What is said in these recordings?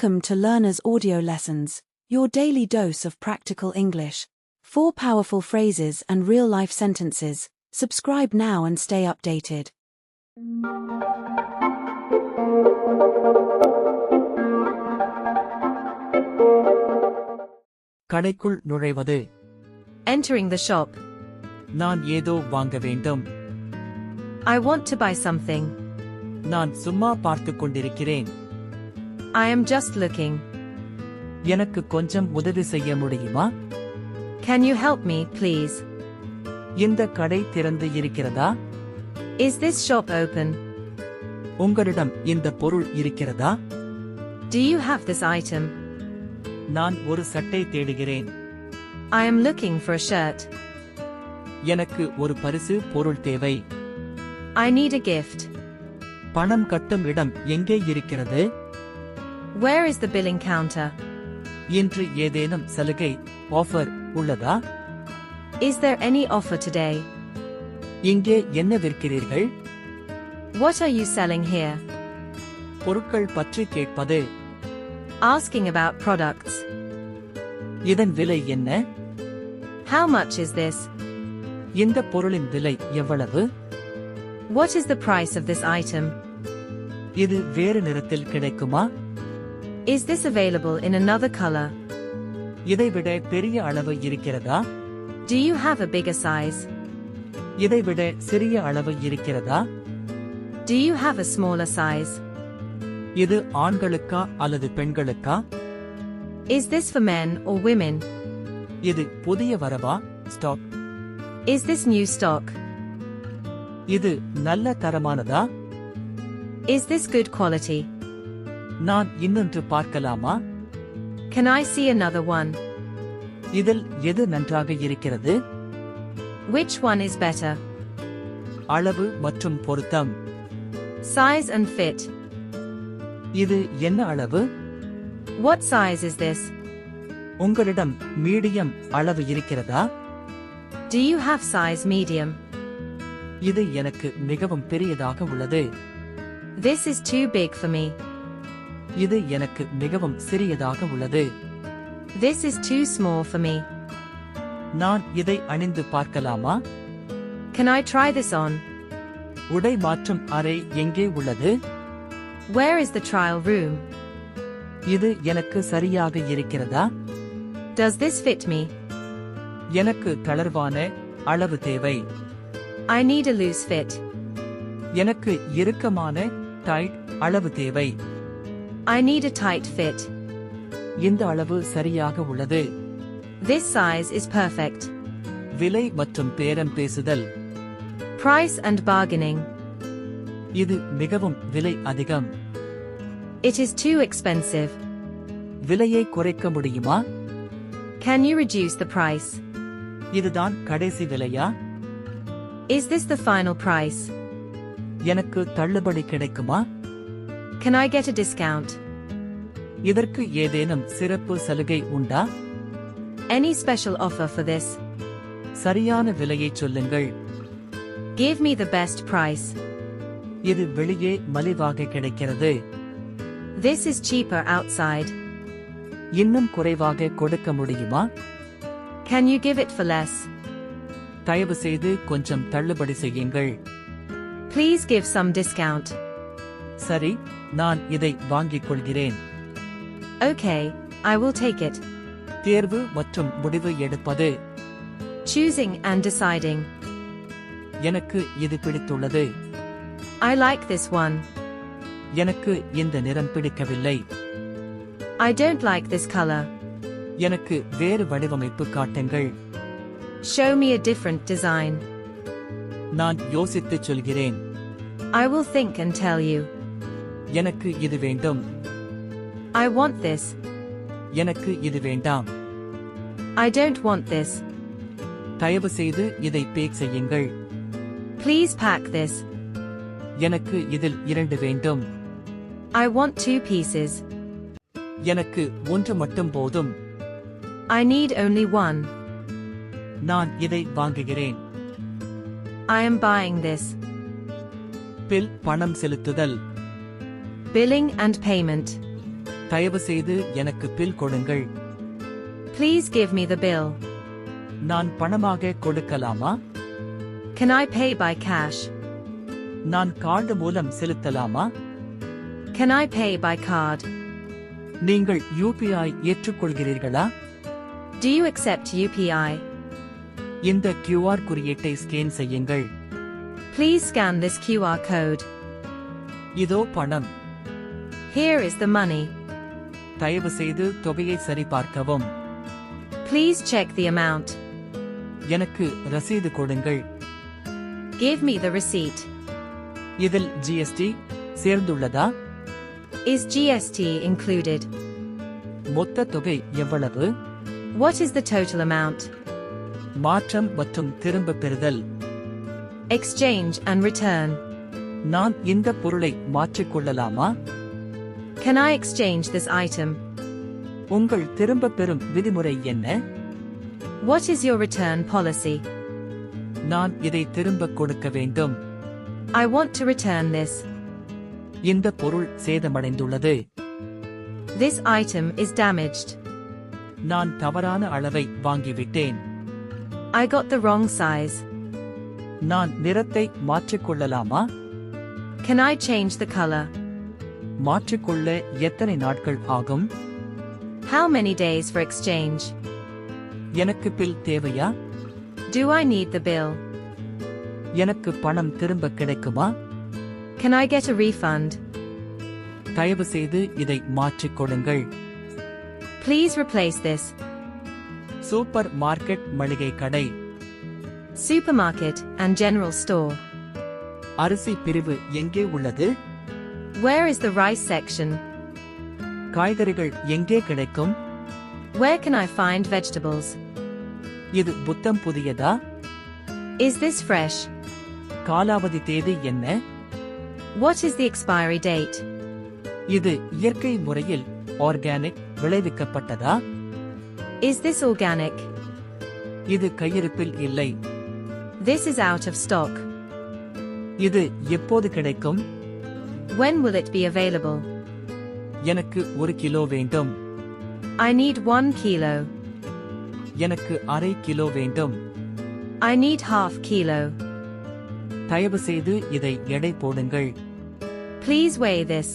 Welcome to Learner's Audio Lessons, your daily dose of practical English. 4 powerful phrases and real-life sentences. Subscribe now and stay updated. கடைக்குள் நுழைவது. Entering the shop. நான் ஏதோ வாங்க வேண்டும். I want to buy something. நான் சும்மா பார்த்துக் கொண்டிருக்கிறேன். I am just looking. எனக்கு கொஞ்சம் உதவி செய்ய முடியுமா? Can you help me, please? இந்த கடை திறந்து இருக்கிறதா? Is this shop open? உங்களிடம் இந்த பொருள் இருக்கிறதா? Do you have this item? நான் ஒரு சட்டை தேடுகிறேன். I am looking for a shirt. எனக்கு ஒரு பரிசு பொருள் தேவை. I need a gift. பணம் கட்டும் இடம் எங்கே இருக்கிறது? Where is the billing counter? இன்று ஏதேனும் சலுகை ஆஃபர் உள்ளதா? Is there any offer today? இங்கே என்ன விற்கிறீர்கள்? What are you selling here? பொருட்கள் பற்றி கேட்பது. Asking about products. இதன் விலை என்ன? How much is this? இந்த பொருளின் விலை எவ்வளவு? What is the price of this item? இது வேறு நிறத்தில் கிடைக்குமா? Is this available in another color? இதைவிட பெரிய அளவு இருக்கிறதா? Do you have a bigger size? இதைவிட சிறிய அளவு இருக்கிறதா? Do you have a smaller size? இது ஆண்களுக்கா அல்லது பெண்களுக்கா? Is this for men or women? இது புதிய வரவா? Stock. Is this new stock? இது நல்ல தரமானதா? Is this good quality? நான் இன்னொன்று பார்க்கலாமா? Can I see another one? இதில் எது நன்றாக இருக்கிறது? Which one is better? அளவு மற்றும் பொருத்தம். Size and fit. இது என்ன அளவு? What size is this? உங்களிடம் மீடியம் அளவு இருக்கிறதா? Do you have size medium? இது எனக்கு மிகவும் பெரியதாக உள்ளது. This is too big for me. இது எனக்கு மிகவும் சிறியதாக உள்ளது. This is too small for me. நான் இதை அணிந்து பார்க்கலாமா? Can I try this on? உடை மாற்றும் அறை எங்கே உள்ளது? Where is the trial room? இது எனக்கு சரியாக இருக்கிறதா? Does this fit me? எனக்கு தளர்வான அளவு தேவை. I need a loose fit. எனக்கு இறுக்கமான டைட் அளவு தேவை. I need a tight fit. இந்த அளவு சரியாக உள்ளது. This size is perfect. விலை மற்றும் பேரம் பேசுதல். Price and bargaining. இது மிகவும் விலை அதிகம். It is too expensive. விலையை குறைக்க முடியுமா? Can you reduce the price? இதுதான் கடைசி விலையா? Is this the final price? எனக்கு தள்ளுபடி கிடைக்குமா? Can I get a discount? இதற்கு ஏதேனும் சிறப்பு சலுகை உண்டா? Any special offer for this? சரியான விலையை சொல்லுங்கள். Give me the best price. இது வெளியே மலிவாக கிடைக்கிறது. This is cheaper outside. இன்னும் குறைவாக கொடுக்க முடியுமா? Can you give it for less? தயவு செய்து கொஞ்சம் தள்ளுபடி செய்யுங்கள். Please give some discount. சரி, நான் இதை வாங்கிக் கொள்கிறேன். Okay, I will take it. தேர்வு மற்றும் முடிவு எடுப்பது. Choosing and deciding. எனக்கு இது பிடித்துள்ளது. I like this one. எனக்கு இந்த நிறம் பிடிக்கவில்லை. I don't like this color. எனக்கு வேறு வடிவமைப்பு காட்டுங்கள். Show me a different design. நான் யோசித்துச் சொல்கிறேன். I will think and tell you. எனக்கு இது வேண்டும். I want this. எனக்கு இது வேண்டாம். I don't want this. தயவு செய்து இதை பேக் செய்யுங்கள். Please pack this. எனக்கு இதில் 2 வேண்டும். I want 2 pieces. எனக்கு 1 மட்டும் போதும். I need only 1. நான் இதை வாங்குகிறேன். I am buying this. Bill பணம் செலுத்துதல். Billing and payment. தயவு செய்து எனக்கு பில் கொடுங்கள். Please give me the bill. நான் பணமாக கொடுக்கலாமா? Can I pay by cash? நான் கார்டு மூலம் செலுத்தலாமா? Can I pay by card? நீங்கள் UPI ஏற்றுக்கொள்கிறீர்களா? Do you accept UPI? இந்த QR குறியீட்டை ஸ்கேன் செய்யுங்கள். Please scan this QR code. இதோ பணம். Here is the money. தயவு செய்து தொகையை சரிபார்க்கவும். Please check the amount. எனக்கு ரசீது கொடுங்கள். Give me the receipt. இதில் GST சேர்ந்துள்ளதா? Is GST included? மொத்த தொகை எவ்வளவு? What is the total amount? மாற்றம் மற்றும் திரும்ப பெறுதல். Exchange and return. நான் இந்த பொருளை மாற்றிக்கொள்ளலாமா? Can I exchange this item? உங்கள் திரும்ப பெறும் விதிமுறை என்ன? What is your return policy? நான் இதை திரும்ப கொடுக்க வேண்டும். I want to return this. இந்த பொருள் சேதமடைந்துள்ளது. This item is damaged. நான் தவறான அளவை வாங்கிவிட்டேன். I got the wrong size. நான் நிறத்தை மாற்றிக்கொள்ளலாமா? Can I change the color? மாற்றிக்கொள்ள எத்தனை நாட்கள் ஆகும்? How many days for exchange? எனக்கு பில் தேவையா? Do I need the bill? எனக்கு பணம் திரும்ப கிடைக்குமா? Can I get a refund? தயவு செய்து இதை மாற்றிக் கொடுங்கள். Please replace this. Super market மளிகை கடை. Supermarket and general store. அரிசி பிரிவு எங்கே உள்ளது? Where is the rice section? காய்கறிகள் எங்கே கிடைக்கும்? Where can I find vegetables? இது புத்தம் புதியதா? Is this fresh? காலாவதி தேதி என்ன? What is the expiry date? இது இயற்கை முறையில் ஆர்கானிக் விளைவிக்கப்பட்டதா? Is this organic? இது கையிருப்பில் இல்லை. This is out of stock. இது எப்போது கிடைக்கும்? When will it be available? எனக்கு 1 கிலோ வேண்டும். I need 1 kilo. எனக்கு அரை கிலோ வேண்டும். I need half kilo. தயவு செய்து இதை எடை போடுங்கள். Please weigh this.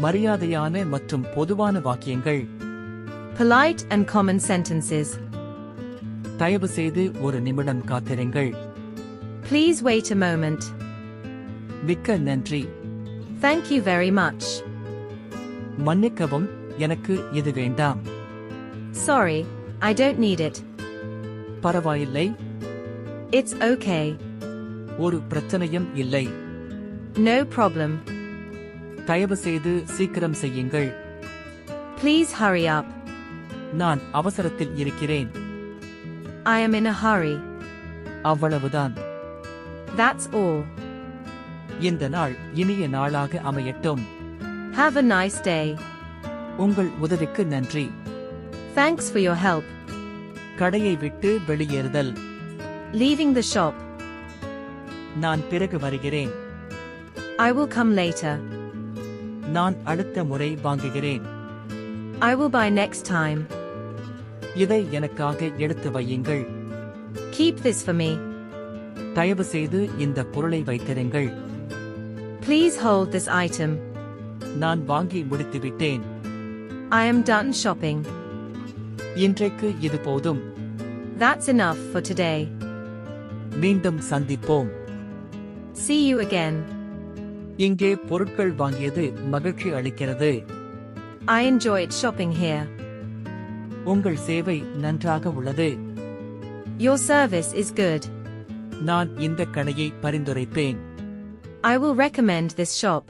மரியாதையான மற்றும் பொதுவான வாக்கியங்கள். Polite and common sentences. தயவு செய்து ஒரு நிமிடம் காத்திருங்கள். Please wait a moment. மிக்க நன்றி. Thank you very much. மன்னிக்கவும், எனக்கு இது வேண்டாம். Sorry, I don't need it. பரவாயில்லை. It's okay. ஒரு பிரச்சனையும் இல்லை. No problem. தயவு செய்து சீக்கிரம் செய்யுங்கள். Please hurry up. நான் அவசரத்தில் இருக்கிறேன். I am in a hurry. அவ்வளவுதான். That's all. இந்த நாள் இனிய நாளாக அமையட்டும். Have a nice day. உங்கள் உதவிக்கு நன்றி. Thanks for your help. கடையை விட்டு வெளியேறுதல். Leaving the shop. நான் பிறகு வருகிறேன். I will come later. நான் அடுத்த முறை வாங்குகிறேன். I will buy next time. இதை எனக்காக எடுத்து வையுங்கள். Keep this for me. தயவு செய்து இந்த பொருளை வைத்திருங்கள். Please hold this item. நான் வாங்கி முடித்துவிட்டேன். I am done shopping. இன்றைக்கு இது போதும். That's enough for today. மீண்டும் சந்திப்போம். See you again. இங்கே பொருட்கள் வாங்கியது மகிழ்ச்சி அளிக்கிறது. I enjoyed shopping here. உங்கள் சேவை நன்றாக உள்ளது. Your service is good. நான் இந்த கடையை பரிந்துரைப்பேன். I will recommend this shop.